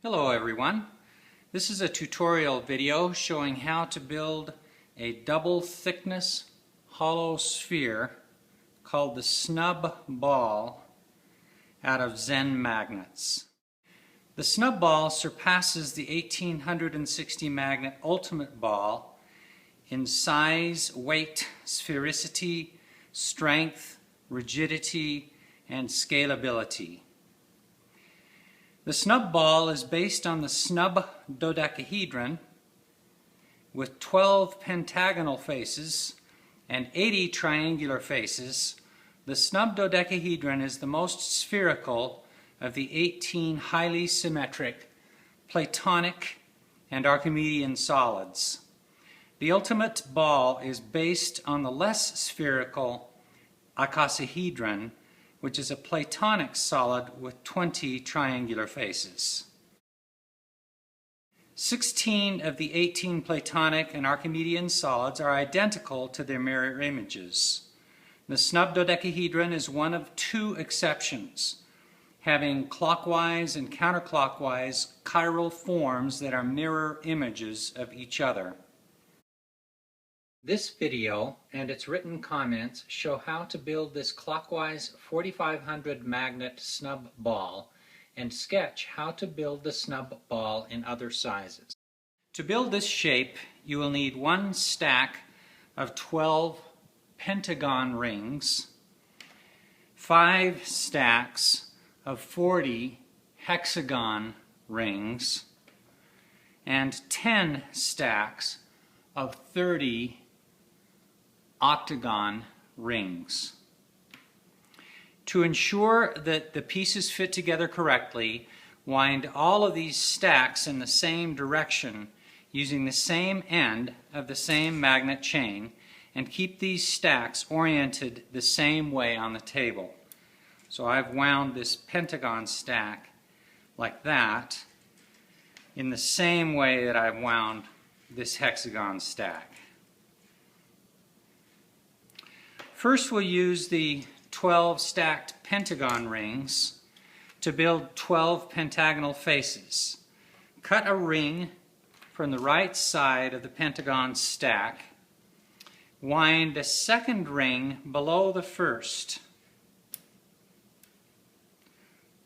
Hello everyone. This is a tutorial video showing how to build a double thickness hollow sphere called the Snub Ball out of Zen Magnets. The Snub Ball surpasses the 1860 magnet Ultimate Ball in size, weight, sphericity, strength, rigidity, and scalability. The Snub Ball is based on the Snub Dodecahedron with 12 pentagonal faces and 80 triangular faces. The Snub Dodecahedron is the most spherical of the 18 highly symmetric Platonic and Archimedean solids. The ultimate ball is based on the less spherical icosahedron, which is a Platonic solid with 20 triangular faces. 16 of the 18 Platonic and Archimedean solids are identical to their mirror images. The Snub Dodecahedron is one of two exceptions, having clockwise and counterclockwise chiral forms that are mirror images of each other. This video and its written comments show how to build this clockwise 4500 magnet snub ball and sketch how to build the snub ball in other sizes. To build this shape, you will need one stack of 12 pentagon rings, 5 stacks of 40 hexagon rings, and 10 stacks of 30 octagon rings. To ensure that the pieces fit together correctly, wind all of these stacks in the same direction using the same end of the same magnet chain, and keep these stacks oriented the same way on the table. So I've wound this pentagon stack like that in the same way that I've wound this hexagon stack. First, we'll use the 12 stacked pentagon rings to build 12 pentagonal faces. Cut a ring from the right side of the pentagon stack. Wind a second ring below the first.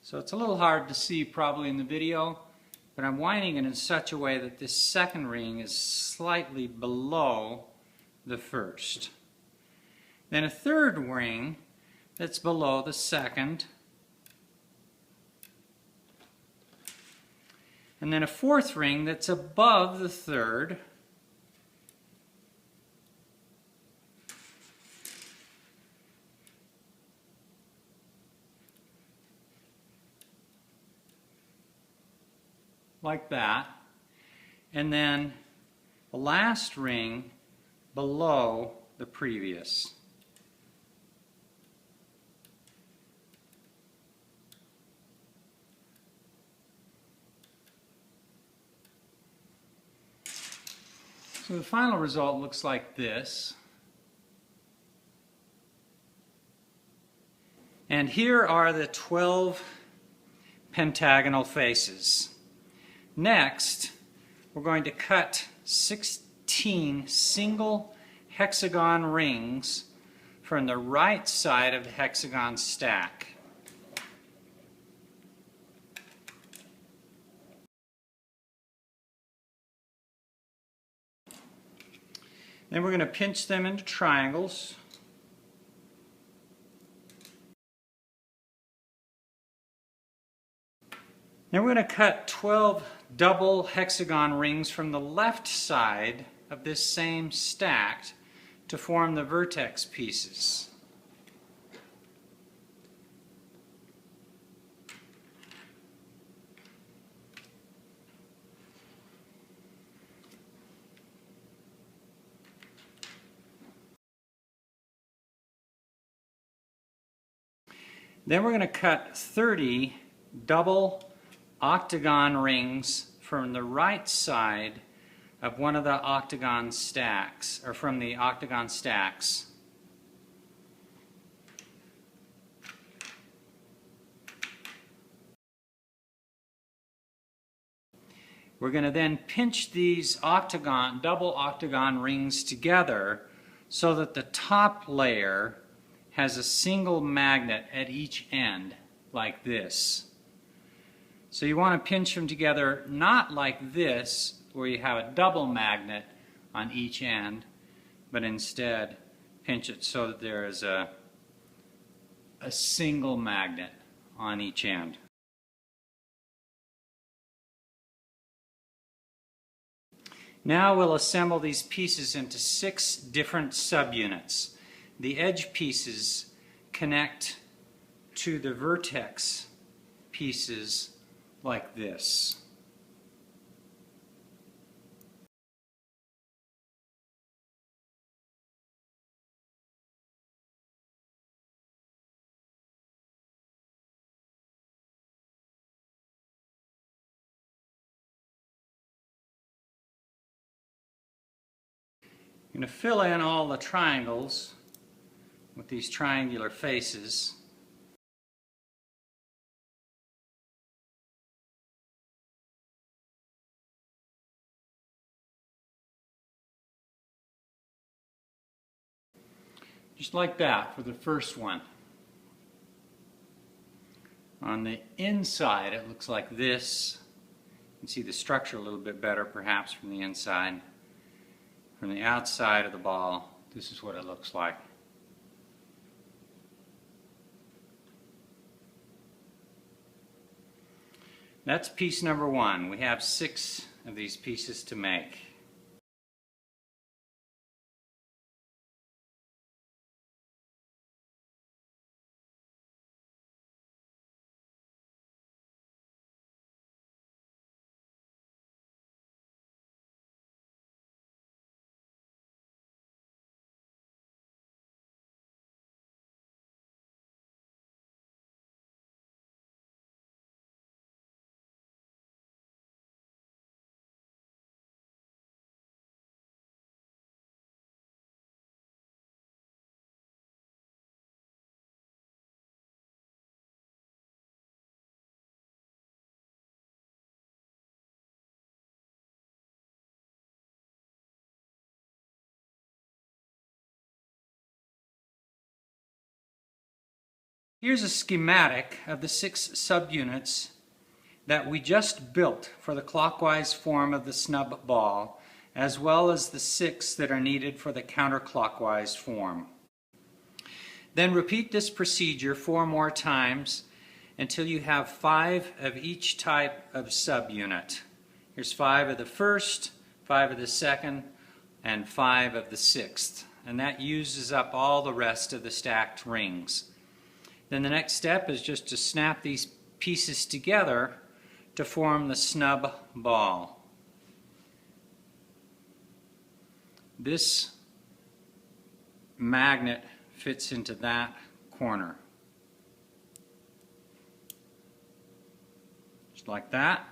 So it's a little hard to see probably in the video, but I'm winding it in such a way that this second ring is slightly below the first. Then a third ring that's below the second. And then a fourth ring that's above the third. Like that. And then the last ring below the previous. So the final result looks like this. And here are the 12 pentagonal faces. Next, we're going to cut 16 single hexagon rings from the right side of the hexagon stack. Then we're going to pinch them into triangles. Then we're going to cut 12 double hexagon rings from the left side of this same stack to form the vertex pieces. Then we're going to cut 30 double octagon rings from the right side of one of the octagon stacks, or from the octagon stacks. We're going to then pinch these double octagon rings together so that the top layer has a single magnet at each end, like this. So you want to pinch them together not like this, where you have a double magnet on each end, but instead pinch it so that there is a single magnet on each end. Now we'll assemble these pieces into 6 different subunits. The edge pieces connect to the vertex pieces like this. I'm going to fill in all the triangles with these triangular faces. Just like that for the first one. On the inside it looks like this. You can see the structure a little bit better perhaps from the inside. From the outside of the ball, this is what it looks like. That's piece number 1. We have 6 of these pieces to make. Here's a schematic of the 6 subunits that we just built for the clockwise form of the snub ball, as well as the 6 that are needed for the counterclockwise form. Then repeat this procedure 4 more times until you have 5 of each type of subunit. Here's 5 of the first, 5 of the second, and 5 of the sixth. And that uses up all the rest of the stacked rings. Then the next step is just to snap these pieces together to form the snub ball. This magnet fits into that corner. Just like that.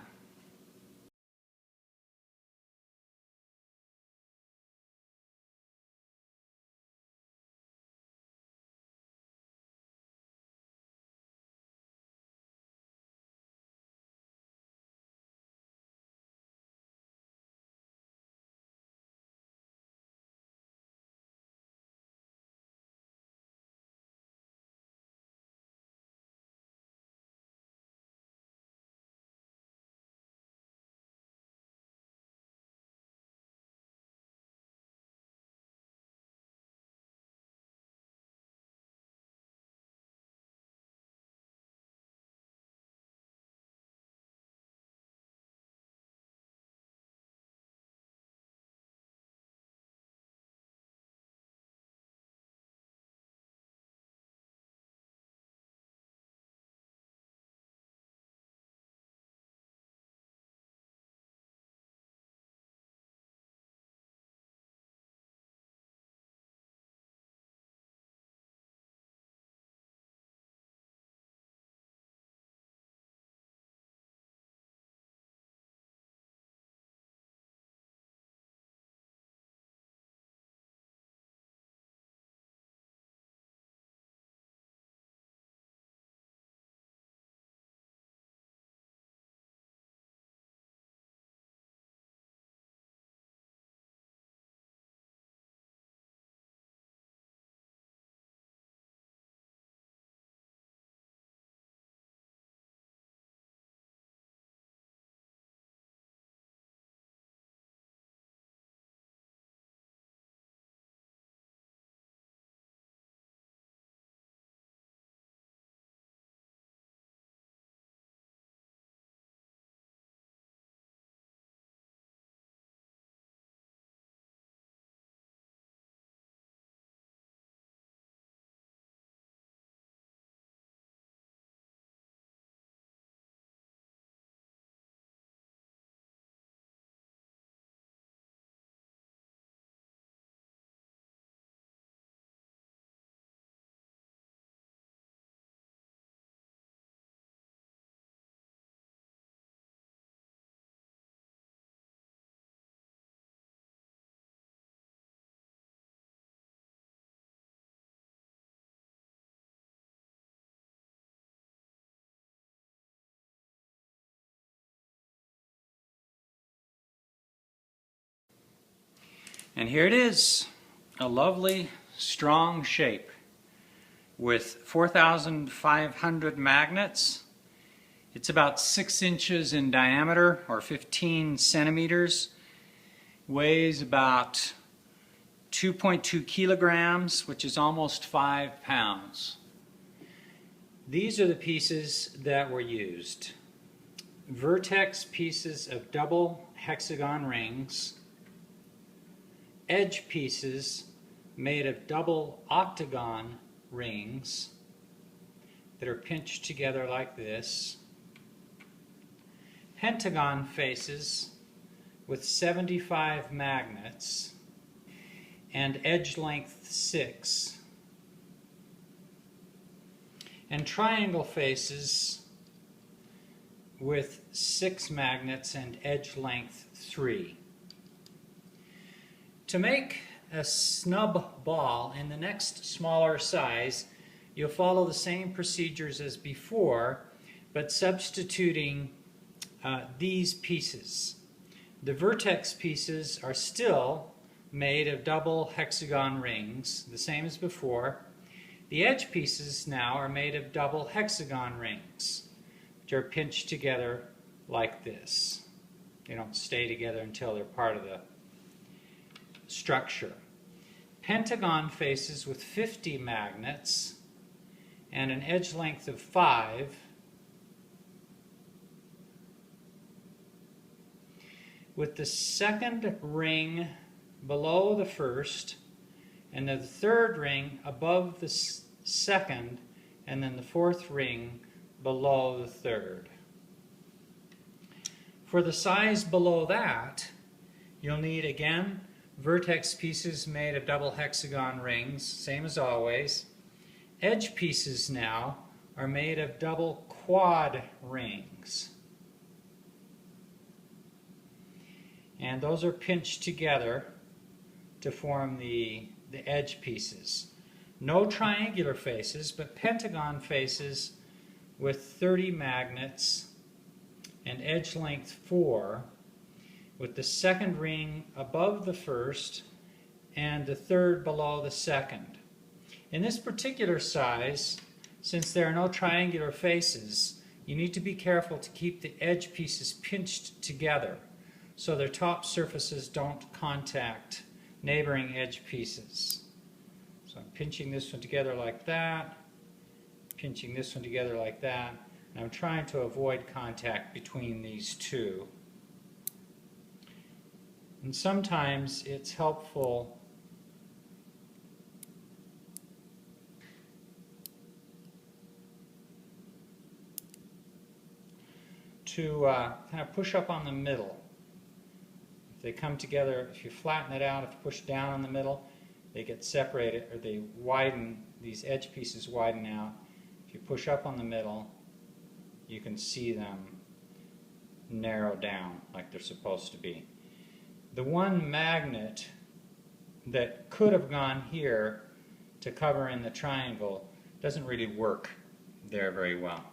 And here it is, a lovely strong shape with 4,500 magnets. It's about 6 inches in diameter, or 15 centimeters. Weighs about 2.2 kilograms, which is almost 5 pounds. These are the pieces that were used. Vertex pieces of double hexagon rings, edge pieces made of double octagon rings that are pinched together like this, pentagon faces with 75 magnets, and edge length 6, and triangle faces with 6 magnets and edge length 3. To make a snub ball in the next smaller size, you'll follow the same procedures as before, but substituting these pieces. The vertex pieces are still made of double hexagon rings, the same as before. The edge pieces now are made of double hexagon rings, which are pinched together like this. They don't stay together until they're part of the structure. Pentagon faces with 50 magnets and an edge length of 5. With the second ring below the first, and the third ring above the second, and then the fourth ring below the third. For the size below that, you'll need again vertex pieces made of double hexagon rings, same as always. Edge pieces now are made of double quad rings. And those are pinched together to form the edge pieces. No triangular faces, but pentagon faces with 30 magnets and edge length 4, with the second ring above the first and the third below the second. In this particular size, since there are no triangular faces, you need to be careful to keep the edge pieces pinched together so their top surfaces don't contact neighboring edge pieces. So I'm pinching this one together like that, pinching this one together like that, and I'm trying to avoid contact between these two. And sometimes it's helpful to kind of push up on the middle. If they come together, if you flatten it out, if you push down on the middle, they get separated, or they widen, these edge pieces widen out. If you push up on the middle, you can see them narrow down like they're supposed to be. The one magnet that could have gone here to cover in the triangle doesn't really work there very well.